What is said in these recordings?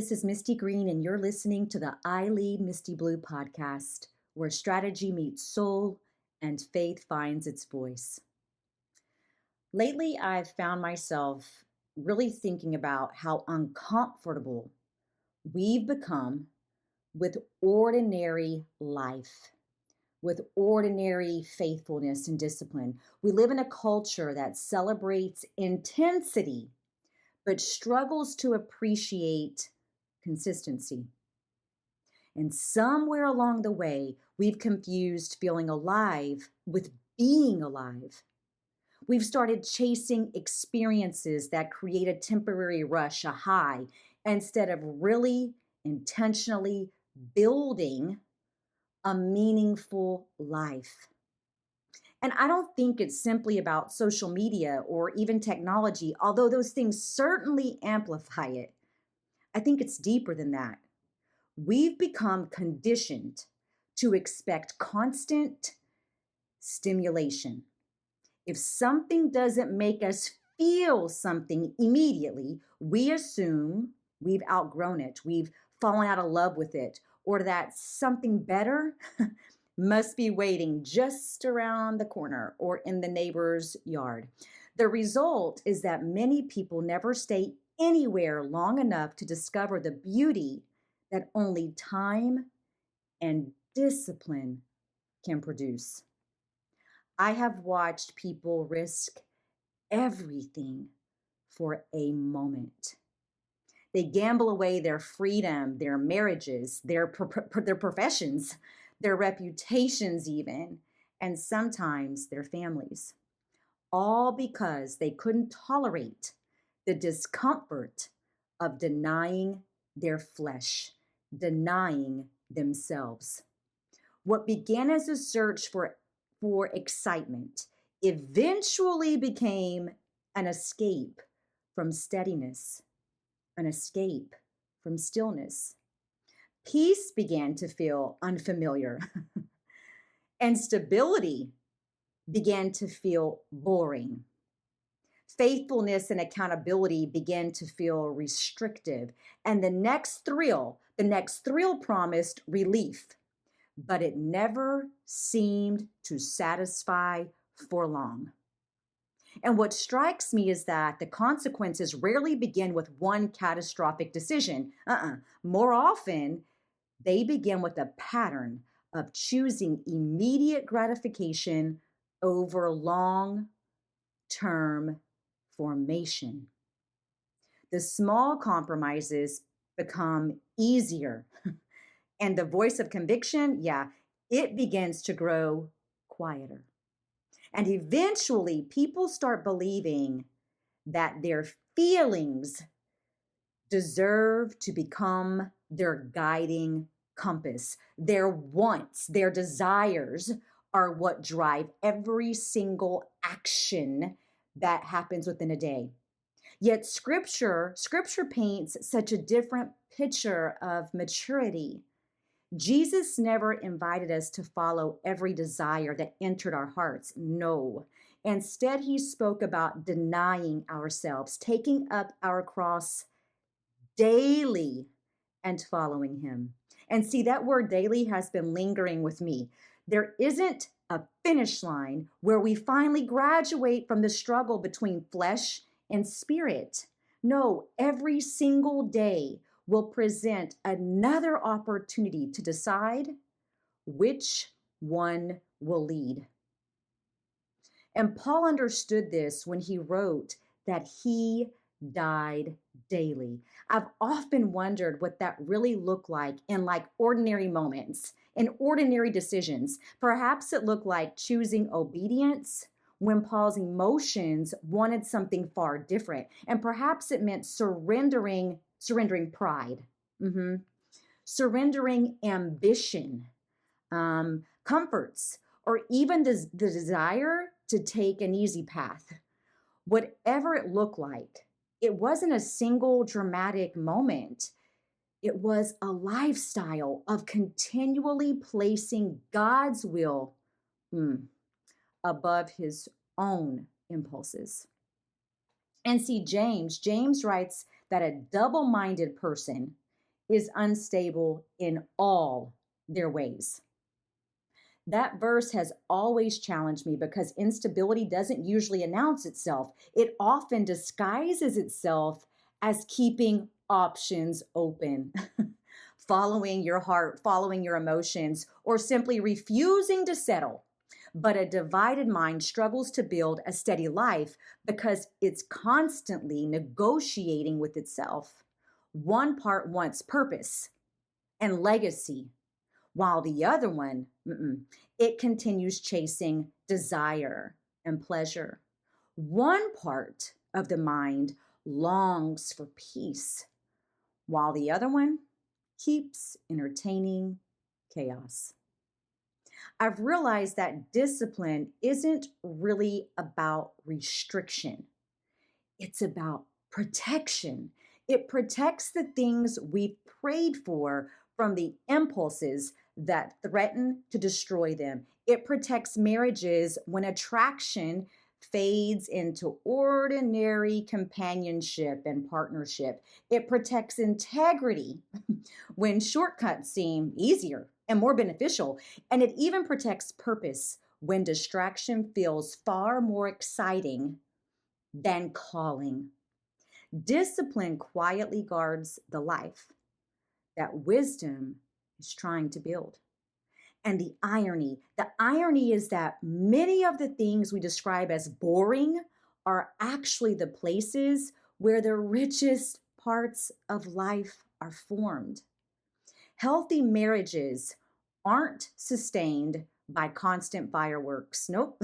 this is Misti Green, and you're listening to the I Lead Misty Blue podcast, where strategy meets soul and faith finds its voice. Lately, I've found myself really thinking about how uncomfortable we've become with ordinary life, with ordinary faithfulness and discipline. We live in a culture that celebrates intensity, but struggles to appreciate consistency. And somewhere along the way, we've confused feeling alive with being alive. We've started chasing experiences that create a temporary rush, a high, instead of really intentionally building a meaningful life. And I don't think it's simply about social media or even technology, although those things certainly amplify it. I think it's deeper than that. We've become conditioned to expect constant stimulation. If something doesn't make us feel something immediately, we assume we've outgrown it, we've fallen out of love with it, or that something better must be waiting just around the corner or in the neighbor's yard. The result is that many people never stay anywhere long enough to discover the beauty that only time and discipline can produce. I have watched people risk everything for a moment. They gamble away their freedom, their marriages, their professions, their reputations even, and sometimes their families, all because they couldn't tolerate the discomfort of denying their flesh, denying themselves. What began as a search for excitement eventually became an escape from steadiness, an escape from stillness. Peace began to feel unfamiliar, and stability began to feel boring. Faithfulness and accountability began to feel restrictive, and the next thrill promised relief, but it never seemed to satisfy for long. And what strikes me is that the consequences rarely begin with one catastrophic decision. More often, they begin with a pattern of choosing immediate gratification over long-term formation. The small compromises become easier, and the voice of conviction, it begins to grow quieter. And eventually, people start believing that their feelings deserve to become their guiding compass. Their wants, their desires are what drive every single action that happens within a day. Yet scripture paints such a different picture of maturity. Jesus never invited us to follow every desire that entered our hearts. No. Instead, he spoke about denying ourselves, taking up our cross daily and following him. And see, that word daily has been lingering with me. There isn't a finish line where we finally graduate from the struggle between flesh and spirit. No, every single day will present another opportunity to decide which one will lead. And Paul understood this when he wrote that he died daily. I've often wondered what that really looked like in ordinary moments, in ordinary decisions. Perhaps it looked like choosing obedience when Paul's emotions wanted something far different. And perhaps it meant surrendering pride, surrendering ambition, comforts, or even the desire to take an easy path. Whatever it looked like, it wasn't a single dramatic moment. It was a lifestyle of continually placing God's will above his own impulses. And see, James writes that a double-minded person is unstable in all their ways. That verse has always challenged me because instability doesn't usually announce itself. It often disguises itself as keeping options open, following your heart, following your emotions, or simply refusing to settle. But a divided mind struggles to build a steady life because it's constantly negotiating with itself. One part wants purpose and legacy, while the other one, it continues chasing desire and pleasure. One part of the mind longs for peace, while the other one keeps entertaining chaos. I've realized that discipline isn't really about restriction. It's about protection. It protects the things we've prayed for from the impulses that threaten to destroy them. It protects marriages when attraction fades into ordinary companionship and partnership. It protects integrity when shortcuts seem easier and more beneficial. And it even protects purpose when distraction feels far more exciting than calling. Discipline quietly guards the life that wisdom is trying to build. And the irony is that many of the things we describe as boring are actually the places where the richest parts of life are formed. Healthy marriages aren't sustained by constant fireworks. Nope.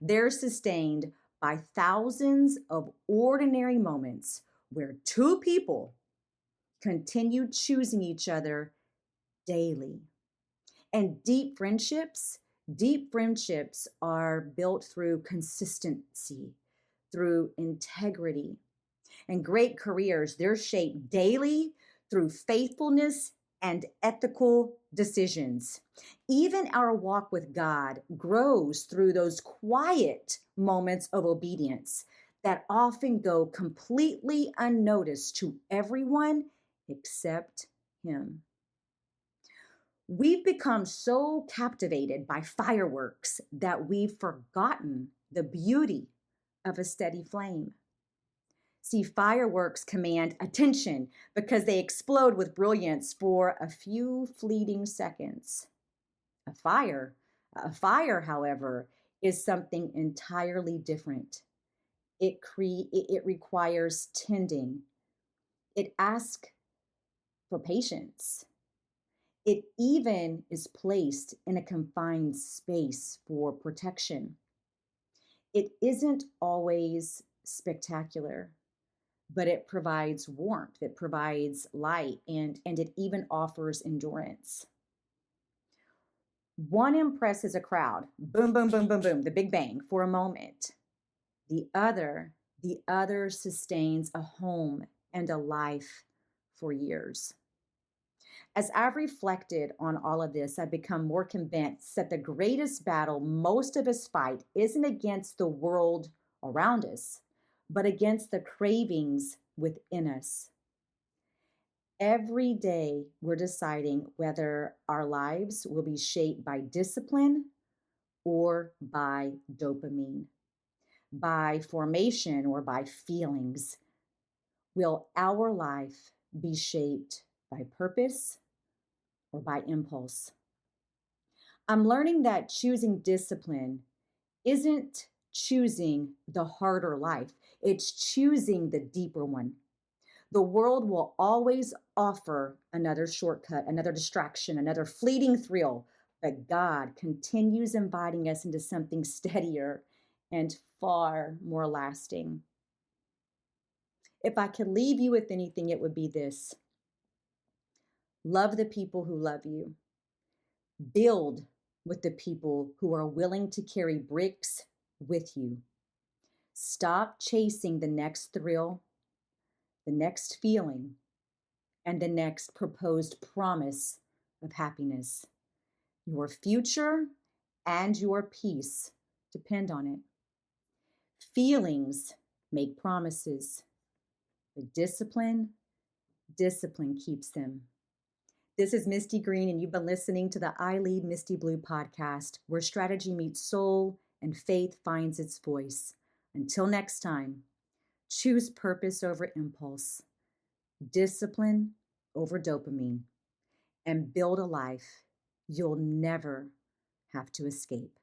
They're sustained by thousands of ordinary moments where two people continue choosing each other daily. And deep friendships are built through consistency, through integrity. And great careers, they're shaped daily through faithfulness and ethical decisions. Even our walk with God grows through those quiet moments of obedience that often go completely unnoticed to everyone except Him. We've become so captivated by fireworks that we've forgotten the beauty of a steady flame. See, fireworks command attention because they explode with brilliance for a few fleeting seconds. A fire, however, is something entirely different. It requires tending. It asks for patience. It even is placed in a confined space for protection. It isn't always spectacular, but it provides warmth, it provides light, and it even offers endurance. One impresses a crowd, boom, boom, boom, boom, boom, the big bang for a moment. The other, the other sustains a home and a life for years. As I've reflected on all of this, I've become more convinced that the greatest battle most of us fight isn't against the world around us, but against the cravings within us. Every day, we're deciding whether our lives will be shaped by discipline or by dopamine, by formation or by feelings. Will our life be shaped by purpose or by impulse? I'm learning that choosing discipline isn't choosing the harder life, it's choosing the deeper one. The world will always offer another shortcut, another distraction, another fleeting thrill, but God continues inviting us into something steadier and far more lasting. If I could leave you with anything, it would be this: love the people who love you, build with the people who are willing to carry bricks with you. Stop chasing the next thrill, the next feeling, and the next proposed promise of happiness. Your future and your peace depend on it. Feelings make promises, but discipline Discipline keeps them. This is Misti Green, and you've been listening to the I Lead Misty Blue podcast, where strategy meets soul and faith finds its voice. Until next time, choose purpose over impulse, discipline over dopamine, and build a life you'll never have to escape.